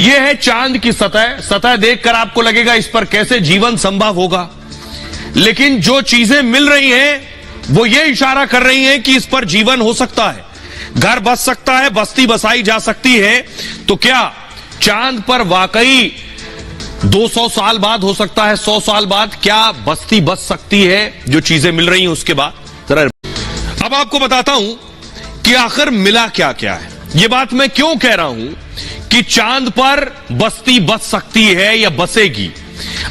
यह है चांद की सतह। सतह देखकर आपको लगेगा इस पर कैसे जीवन संभव होगा, लेकिन जो चीजें मिल रही हैं वो ये इशारा कर रही हैं कि इस पर जीवन हो सकता है, घर बस सकता है, बस्ती बसाई जा सकती है। तो क्या चांद पर वाकई 200 साल बाद हो सकता है, 100 साल बाद क्या बस्ती बस सकती है जो चीजें मिल रही हैं उसके बाद? जरा अब आपको बताता हूं कि आखिर मिला क्या क्या है। यह बात मैं क्यों कह रहा हूं कि चांद पर बस्ती बस सकती है या बसेगी।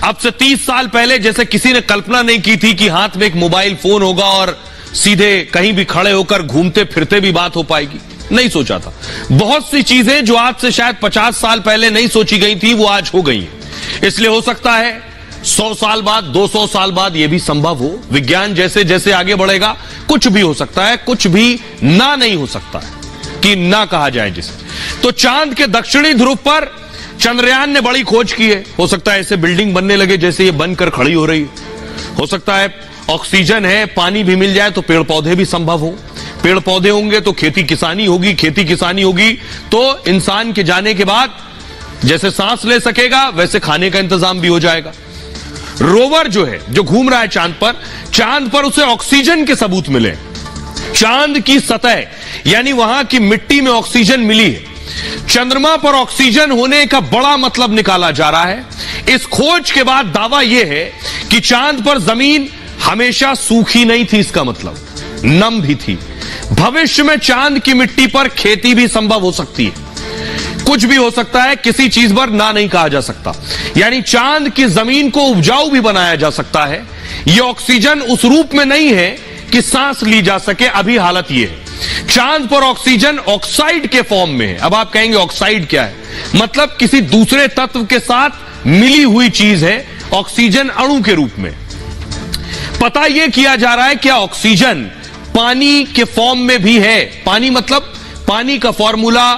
अब से 30 साल पहले जैसे किसी ने कल्पना नहीं की थी कि हाथ में एक मोबाइल फोन होगा और सीधे कहीं भी खड़े होकर घूमते फिरते भी बात हो पाएगी, नहीं सोचा था। बहुत सी चीजें जो आज से शायद 50 साल पहले नहीं सोची गई थी वो आज हो गई हैं। इसलिए हो सकता है 100 साल बाद, 200 साल बाद यह भी संभव हो। विज्ञान जैसे जैसे आगे बढ़ेगा कुछ भी हो सकता है, कुछ भी ना नहीं हो सकता है कि ना कहा जाए जिसे। तो चांद के दक्षिणी ध्रुव पर चंद्रयान ने बड़ी खोज की है। हो सकता है ऐसे बिल्डिंग बनने लगे जैसे ये बनकर खड़ी हो रही है। हो सकता है ऑक्सीजन है, पानी भी मिल जाए तो पेड़ पौधे भी संभव हो। पेड़ पौधे होंगे तो खेती किसानी होगी, खेती किसानी होगी तो इंसान के जाने के बाद जैसे सांस ले सकेगा वैसे खाने का इंतजाम भी हो जाएगा। रोवर जो है, जो घूम रहा है चांद पर उसे ऑक्सीजन के सबूत मिले। चांद की सतह यानी वहां की मिट्टी में ऑक्सीजन मिली है। चंद्रमा पर ऑक्सीजन होने का बड़ा मतलब निकाला जा रहा है। इस खोज के बाद दावा यह है कि चांद पर जमीन हमेशा सूखी नहीं थी, इसका मतलब नम भी थी। भविष्य में चांद की मिट्टी पर खेती भी संभव हो सकती है। कुछ भी हो सकता है, किसी चीज पर ना नहीं कहा जा सकता। यानी चांद की जमीन को उपजाऊ भी बनाया जा सकता है। यह ऑक्सीजन उस रूप में नहीं है कि सांस ली जा सके, अभी हालत यह है। चांद पर ऑक्सीजन ऑक्साइड के फॉर्म में है। अब आप कहेंगे ऑक्साइड क्या है? मतलब किसी दूसरे तत्व के साथ मिली हुई चीज है, ऑक्सीजन अणु के रूप में। पता यह किया जा रहा है क्या ऑक्सीजन पानी के फॉर्म में भी है। पानी मतलब पानी का फॉर्मूला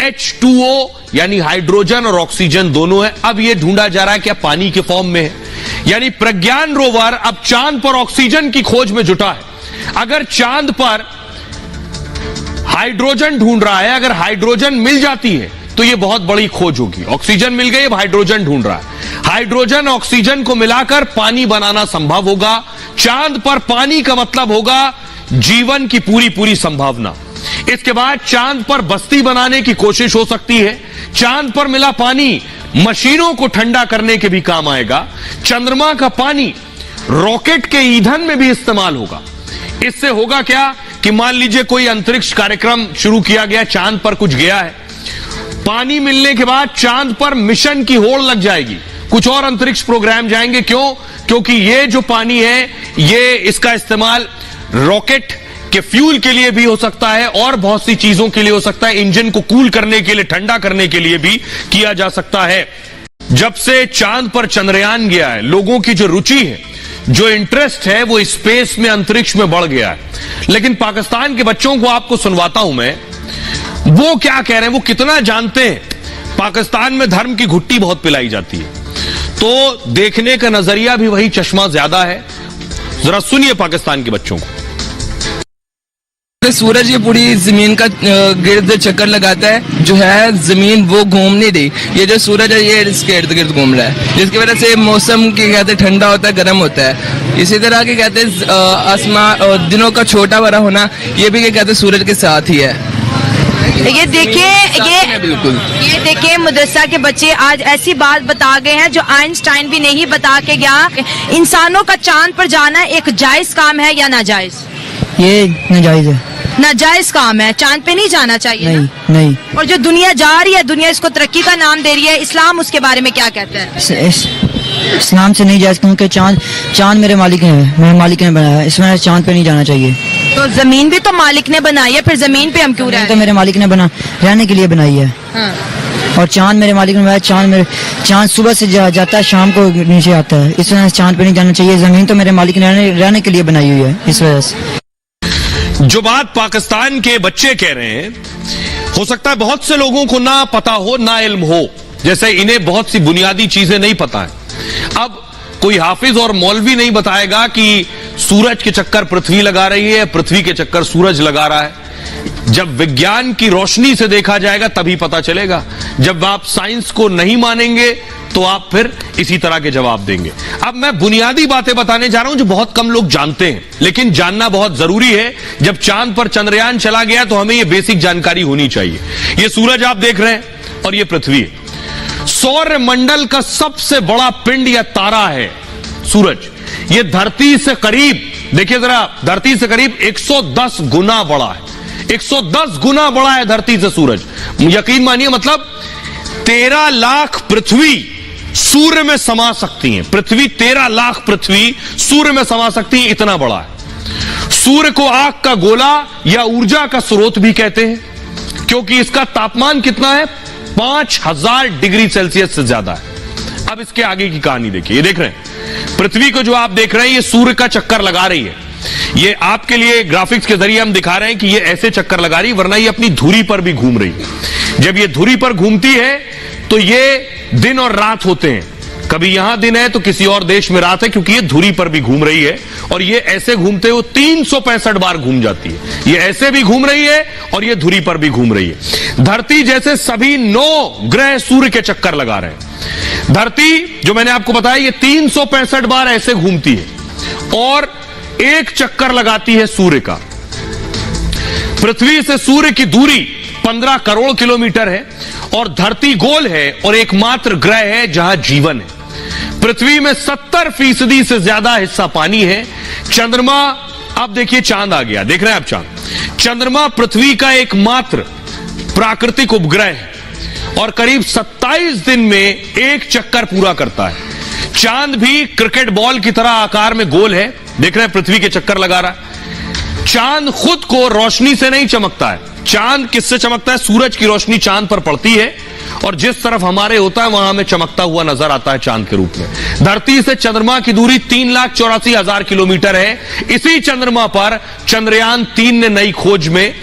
H2O यानी हाइड्रोजन और ऑक्सीजन दोनों है। अब यह ढूंढा जा रहा है क्या पानी के फॉर्म में है। यानी प्रज्ञान रोवर अब चांद पर ऑक्सीजन की खोज में जुटा है। अगर चांद पर हाइड्रोजन ढूंढ रहा है, अगर हाइड्रोजन मिल जाती है तो यह बहुत बड़ी खोज होगी। ऑक्सीजन मिल गई, अब हाइड्रोजन ढूंढ रहा है। हाइड्रोजन ऑक्सीजन को मिलाकर पानी बनाना संभव होगा। चांद पर पानी का मतलब होगा जीवन की पूरी संभावना। इसके बाद चांद पर बस्ती बनाने की कोशिश हो सकती है। चांद पर मिला पानी मशीनों को ठंडा करने के भी काम आएगा। चंद्रमा का पानी रॉकेट के ईंधन में भी इस्तेमाल होगा। इससे होगा क्या कि मान लीजिए कोई अंतरिक्ष कार्यक्रम शुरू किया गया, चांद पर कुछ गया है, पानी मिलने के बाद चांद पर मिशन की होड़ लग जाएगी, कुछ और अंतरिक्ष प्रोग्राम जाएंगे। क्यों? क्योंकि ये जो पानी है ये इसका इस्तेमाल रॉकेट के फ्यूल के लिए भी हो सकता है और बहुत सी चीजों के लिए हो सकता है। इंजन को कूल करने के लिए, ठंडा करने के लिए भी किया जा सकता है। जब से चांद पर चंद्रयान गया है, लोगों की जो रुचि है, जो इंटरेस्ट है वो स्पेस में, अंतरिक्ष में बढ़ गया है। लेकिन पाकिस्तान के बच्चों को आपको सुनवाता हूं मैं, वो क्या कह रहे हैं, वो कितना जानते हैं। पाकिस्तान में धर्म की घुट्टी बहुत पिलाई जाती है, तो देखने का नजरिया भी वही, चश्मा ज्यादा है। जरा सुनिए पाकिस्तान के बच्चों को। सूरज ये पूरी जमीन का गिर्द चक्कर लगाता है, जो है जमीन वो घूम नहीं रही। ये जो सूरज है ये इसके इर्द गिर्द घूम रहा है, जिसकी वजह से मौसम के कहते हैं ठंडा होता है, गर्म होता है। इसी तरह के कहते हैं आसमान दिनों का छोटा बड़ा होना, ये भी कहते हैं सूरज के साथ ही है। ये देखिए मदरसा के बच्चे आज ऐसी बात बता गए हैं जो आइंस्टाइन भी नहीं बता के गया। इंसानों का चांद पर जाना एक जायज काम है या नाजायज? ये नाजायज है। नाजायज काम है, चांद पे नहीं जाना चाहिए। नहीं। और जो दुनिया जा रही है, दुनिया इसको तरक्की का नाम दे रही है, इस्लाम उसके बारे में क्या कहता है? इस्लाम से नहीं जायज, क्योंकि चांद मेरे मालिक ने बनाया, इसमें चांद पे नहीं जाना चाहिए। तो जमीन भी तो मालिक ने बनाई है, फिर जमीन पे हम क्यों रहे? तो मेरे मालिक ने रहने के लिए बनाई है। हाँ। और चांद मेरे मालिक ने बनाया। चांद सुबह से जाता है, शाम को नीचे आता है, इस वजह से चांद पे नहीं जाना चाहिए। जमीन तो मेरे मालिक ने रहने के लिए बनाई हुई है, इस वजह से। जो बात पाकिस्तान के बच्चे कह रहे हैं, हो सकता है बहुत से लोगों को ना पता हो, ना इल्म हो, जैसे इन्हें बहुत सी बुनियादी चीजें नहीं पता है। अब कोई हाफिज और मौलवी नहीं बताएगा कि सूरज के चक्कर पृथ्वी लगा रही है, पृथ्वी के चक्कर सूरज लगा रहा है। जब विज्ञान की रोशनी से देखा जाएगा तभी पता चलेगा जब आप साइंस को नहीं मानेंगे तो आप फिर इसी तरह के जवाब देंगे। अब मैं बुनियादी बातें बताने जा रहा हूं जो बहुत कम लोग जानते हैं, लेकिन जानना बहुत जरूरी है। जब चांद पर चंद्रयान चला गया तो हमें यह बेसिक जानकारी होनी चाहिए। यह सूरज आप देख रहे हैं और यह पृथ्वी है। सौर मंडल का सबसे बड़ा पिंड या तारा है सूरज। यह धरती से करीब, देखिए जरा, धरती से करीब 110 गुना बड़ा है। 110 गुना बड़ा है धरती से सूरज। यकीन मानिए, मतलब 13 लाख पृथ्वी सूर्य में समा सकती है। पृथ्वी 13 लाख पृथ्वी सूर्य में समा सकती है, इतना बड़ा है। सूर्य को आग का गोला या ऊर्जा का स्रोत भी कहते हैं, क्योंकि इसका तापमान कितना है, 5000 डिग्री सेल्सियस से ज्यादा है। अब इसके आगे की कहानी देखिए। ये देख रहे हैं पृथ्वी को, जो आप देख रहे हैं, ये सूर्य का चक्कर लगा रही है। ये आपके लिए ग्राफिक्स के जरिए हम दिखा रहे हैं कि ये ऐसे चक्कर लगा रही है, वरना ये अपनी धुरी पर भी घूम रही है। जब ये धुरी पर घूमती है तो ये दिन और रात होते हैं। कभी यहां दिन है तो किसी और देश में रात है, क्योंकि ये धुरी पर भी घूम रही है। और ये ऐसे घूमते हुए 365 बार घूम जाती है। ये ऐसे भी घूम रही है और ये धुरी पर भी घूम रही है। धरती जैसे सभी 9 ग्रह सूर्य के चक्कर लगा रहे हैं। धरती, जो मैंने आपको बताया, ये 365 बार ऐसे घूमती है और एक चक्कर लगाती है सूर्य का। पृथ्वी से सूर्य की दूरी 15 करोड़ किलोमीटर है और धरती गोल है और एकमात्र ग्रह है जहां जीवन है। पृथ्वी में 70% से ज्यादा हिस्सा पानी है। चंद्रमा, अब देखिए चांद आ गया, देख रहे हैं आप चांद। चंद्रमा पृथ्वी का एकमात्र प्राकृतिक उपग्रह है और करीब 27 दिन में एक चक्कर पूरा करता है। चांद भी क्रिकेट बॉल की तरह आकार में गोल है, देख रहे हैं, पृथ्वी के चक्कर लगा रहा है। चांद खुद को रोशनी से नहीं चमकता है। चांद किससे चमकता है? सूरज की रोशनी चांद पर पड़ती है और जिस तरफ हमारे होता है वहां हमें चमकता हुआ नजर आता है चांद के रूप में। धरती से चंद्रमा की दूरी 3,84,000 किलोमीटर है। इसी चंद्रमा पर चंद्रयान 3 ने नई खोज में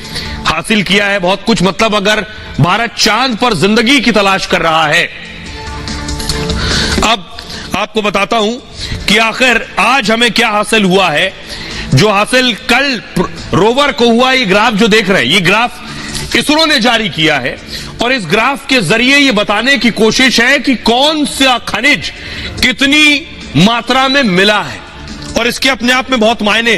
हासिल किया है बहुत कुछ। मतलब अगर भारत चांद पर जिंदगी की तलाश कर रहा है। अब आपको बताता हूं कि आखिर आज हमें क्या हासिल हुआ है। जो हासिल कल रोवर को हुआ, ये ग्राफ जो देख रहे हैं, ये ग्राफ इसरो ने जारी किया है और इस ग्राफ के जरिए ये बताने की कोशिश है कि कौन सा खनिज कितनी मात्रा में मिला है और इसके अपने आप में बहुत मायने।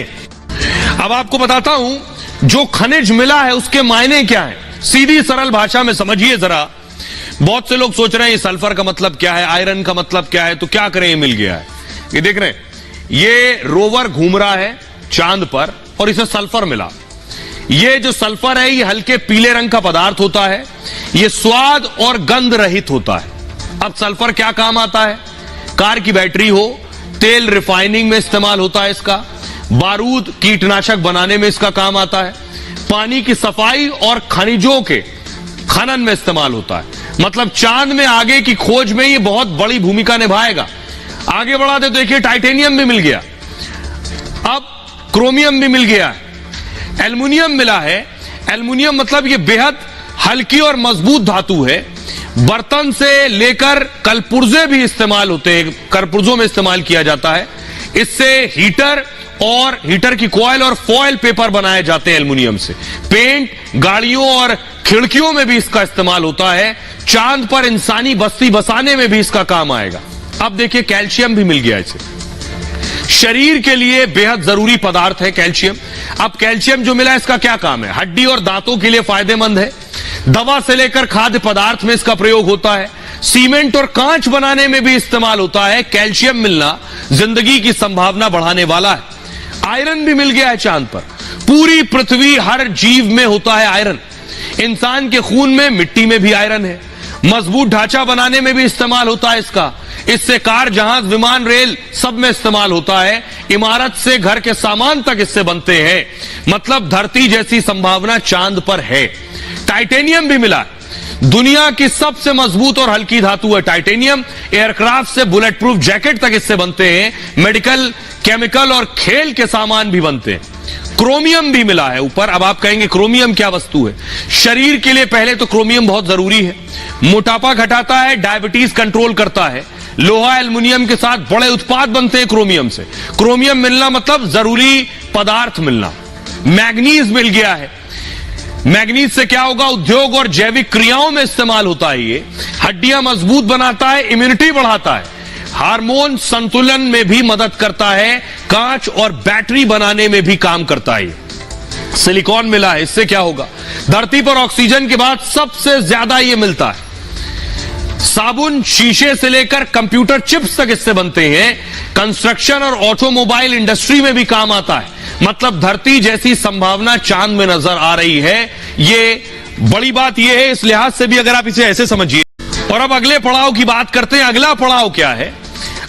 अब आपको बताता हूं जो खनिज मिला है उसके मायने क्या है। सीधी सरल भाषा में समझिए जरा। बहुत से लोग सोच रहे हैं ये सल्फर का मतलब क्या है, आयरन का मतलब क्या है, तो क्या करें, ये मिल गया है। ये देख रहे हैं, ये रोवर घूम रहा है चांद पर और इसे सल्फर मिला। ये जो सल्फर है ये हल्के पीले रंग का पदार्थ होता है। ये स्वाद और गंध रहित होता है। अब सल्फर क्या काम आता है? कार की बैटरी हो, तेल रिफाइनिंग में इस्तेमाल होता है इसका, बारूद कीटनाशक बनाने में इसका काम आता है, पानी की सफाई और खनिजों के खनन में इस्तेमाल होता है। मतलब चांद में आगे की खोज में ये बहुत बड़ी भूमिका निभाएगा। आगे बढ़ा दे तो देखिए टाइटेनियम भी मिल गया, अब क्रोमियम भी मिल गया है, एल्युमिनियम मिला है। एल्युमिनियम मतलब ये बेहद हल्की और मजबूत धातु है। बर्तन से लेकर कलपुर्जे भी इस्तेमाल होते हैं, कलपुर्जों में इस्तेमाल किया जाता है। इससे हीटर और हीटर की कॉइल और फॉयल पेपर बनाए जाते हैं एल्युमिनियम से। पेंट, गाड़ियों और खिड़कियों में भी इसका इस्तेमाल होता है। चांद पर इंसानी बस्ती बसाने में भी इसका काम आएगा। अब देखिए कैल्शियम भी मिल गया इसे। शरीर के लिए बेहद जरूरी पदार्थ है कैल्शियम। अब कैल्शियम जो मिला इसका क्या काम है? हड्डी और दांतों के लिए फायदेमंद है। दवा से लेकर खाद्य पदार्थ में इसका प्रयोग होता है। सीमेंट और कांच बनाने में भी इस्तेमाल होता है। कैल्शियम मिलना जिंदगी की संभावना बढ़ाने वाला है। आयरन भी मिल गया है चांद पर। पूरी पृथ्वी हर जीव में होता है आयरन। इंसान के खून में, मिट्टी में भी आयरन है। मजबूत ढांचा बनाने में भी इस्तेमाल होता है इसका। इससे कार, जहाज, विमान, रेल सब में इस्तेमाल होता है। इमारत से घर के सामान तक इससे बनते हैं। मतलब धरती जैसी संभावना चांद पर है। टाइटेनियम भी मिला है। दुनिया की सबसे मजबूत और हल्की धातु है टाइटेनियम। एयरक्राफ्ट से बुलेट प्रूफ जैकेट तक इससे बनते हैं। मेडिकल, केमिकल और खेल के सामान भी बनते हैं। क्रोमियम भी मिला है ऊपर। अब आप कहेंगे क्रोमियम क्या वस्तु है? शरीर के लिए पहले तो क्रोमियम बहुत जरूरी है। मोटापा घटाता है, डायबिटीज कंट्रोल करता है। लोहा, एल्युमिनियम के साथ बड़े उत्पाद बनते हैं क्रोमियम से। क्रोमियम मिलना मतलब जरूरी पदार्थ मिलना। मैग्नीज मिल गया है। मैग्नीज से क्या होगा? उद्योग और जैविक क्रियाओं में इस्तेमाल होता है। ये हड्डियां मजबूत बनाता है, इम्यूनिटी बढ़ाता है, हार्मोन संतुलन में भी मदद करता है, कांच और बैटरी बनाने में भी काम करता है। सिलिकॉन मिला है, इससे क्या होगा? धरती पर ऑक्सीजन के बाद सबसे ज्यादा ये मिलता है। साबुन, शीशे से लेकर कंप्यूटर चिप्स तक इससे बनते हैं। कंस्ट्रक्शन और ऑटोमोबाइल इंडस्ट्री में भी काम आता है। मतलब धरती जैसी संभावना चांद में नजर आ रही है। ये बड़ी बात यह है, इस लिहाज से भी अगर आप इसे ऐसे समझिए। और अब अगले पड़ाव की बात करते हैं। अगला पड़ाव क्या है?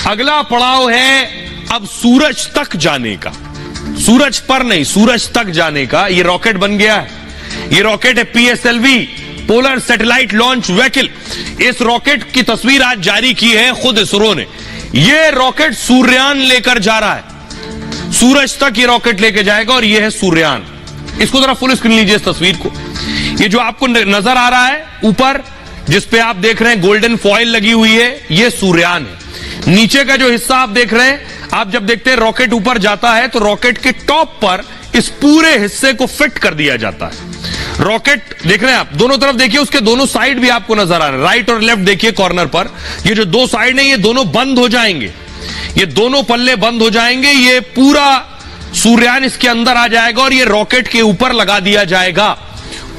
अगला पड़ाव है अब सूरज तक जाने का। सूरज पर नहीं, सूरज तक जाने का। ये रॉकेट बन गया है। ये रॉकेट है PSLV, polar satellite launch vehicle. इस रॉकेट की तस्वीर आज जारी की है खुद इसरो ने। यह रॉकेट सूर्यान लेकर जा रहा है, सूरज तक ये रॉकेट लेकर जाएगा। और यह है सूर्यान। इसको जरा फुल स्क्रीन लीजिए इस तस्वीर को। ये जो आपको नजर आ रहा है ऊपर, जिस पे आप देख रहे हैं गोल्डन फॉइल लगी हुई है, यह सूर्यान है। नीचे का जो हिस्सा आप देख रहे हैं, आप जब देखते हैं रॉकेट ऊपर जाता है तो रॉकेट के टॉप पर इस पूरे हिस्से को फिट कर दिया जाता है। रॉकेट देख रहे हैं आप, दोनों तरफ देखिए, उसके दोनों साइड भी आपको नजर आ रहे हैं। राइट और लेफ्ट देखिए कॉर्नर पर, ये जो दो साइड है ये दोनों बंद हो जाएंगे। ये दोनों पल्ले बंद हो जाएंगे। ये पूरा सूर्यान इसके अंदर आ जाएगा और ये रॉकेट के ऊपर लगा दिया जाएगा।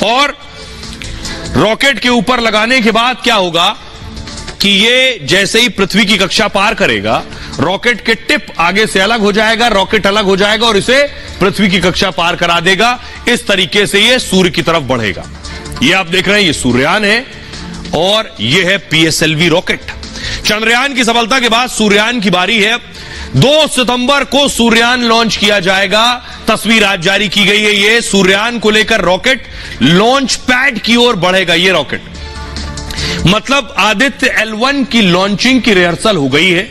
और रॉकेट के ऊपर लगाने के बाद क्या होगा कि ये जैसे ही पृथ्वी की कक्षा पार करेगा, रॉकेट के टिप आगे से अलग हो जाएगा, रॉकेट अलग हो जाएगा और इसे पृथ्वी की कक्षा पार करा देगा। इस तरीके से ये सूर्य की तरफ बढ़ेगा। ये आप देख रहे हैं, ये सूर्यान है और ये है PSLV रॉकेट। चंद्रयान की सफलता के बाद सूर्यान की बारी है। 2 सितंबर को सूर्यान लॉन्च किया जाएगा। तस्वीर आज जारी की गई है। ये सूर्यान को लेकर रॉकेट लॉन्च पैड की ओर बढ़ेगा। ये रॉकेट मतलब आदित्य L1 की लॉन्चिंग की रिहर्सल हो गई है।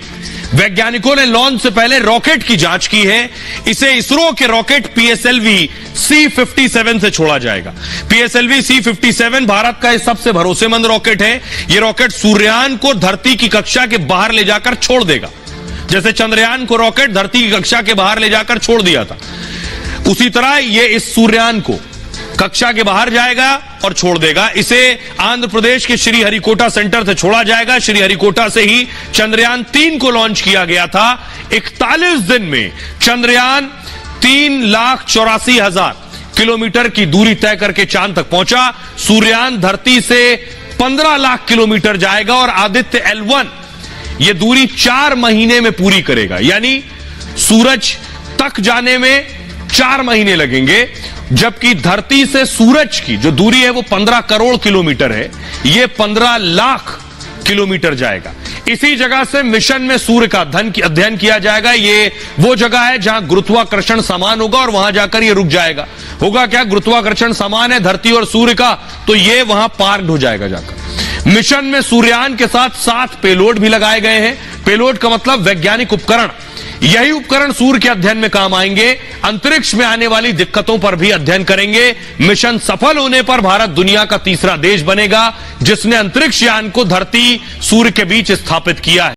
वैज्ञानिकों ने लॉन्च से पहले रॉकेट की जांच की है। इसे इसरो के रॉकेट PSLV C-57 से छोड़ा जाएगा। PSLV C-57 भारत का सबसे भरोसेमंद रॉकेट है। यह रॉकेट सूर्यान को धरती की कक्षा के बाहर ले जाकर छोड़ देगा। जैसे चंद्रयान को रॉकेट धरती की कक्षा के बाहर ले जाकर छोड़ दिया था, उसी तरह यह इस सूर्यान को कक्षा के बाहर जाएगा और छोड़ देगा। इसे आंध्र प्रदेश के श्रीहरिकोटा सेंटर से छोड़ा जाएगा। श्रीहरिकोटा से ही चंद्रयान 3 को लॉन्च किया गया था। 41 दिन में चंद्रयान 3,84,000 किलोमीटर की दूरी तय करके चांद तक पहुंचा। सूर्यान धरती से 15 लाख किलोमीटर जाएगा और आदित्य L1 यह दूरी 4 महीने में पूरी करेगा। यानी सूरज तक जाने में 4 महीने लगेंगे, जबकि धरती से सूरज की जो दूरी है वो 15 करोड़ किलोमीटर है। ये 15 लाख किलोमीटर जाएगा। इसी जगह से मिशन में सूर्य का अध्ययन किया जाएगा। ये वो जगह है जहां गुरुत्वाकर्षण समान होगा और वहां जाकर ये रुक जाएगा। होगा क्या? गुरुत्वाकर्षण समान है धरती और सूर्य का, तो ये वहां पार्क्ड हो जाएगा जाकर। मिशन में सूर्यान के साथ 7 पेलोड भी लगाए गए हैं। पेलोड का मतलब वैज्ञानिक उपकरण। यही उपकरण सूर्य के अध्ययन में काम आएंगे। अंतरिक्ष में आने वाली दिक्कतों पर भी अध्ययन करेंगे। मिशन सफल होने पर भारत दुनिया का तीसरा देश बनेगा जिसने अंतरिक्ष यान को धरती सूर्य के बीच स्थापित किया है।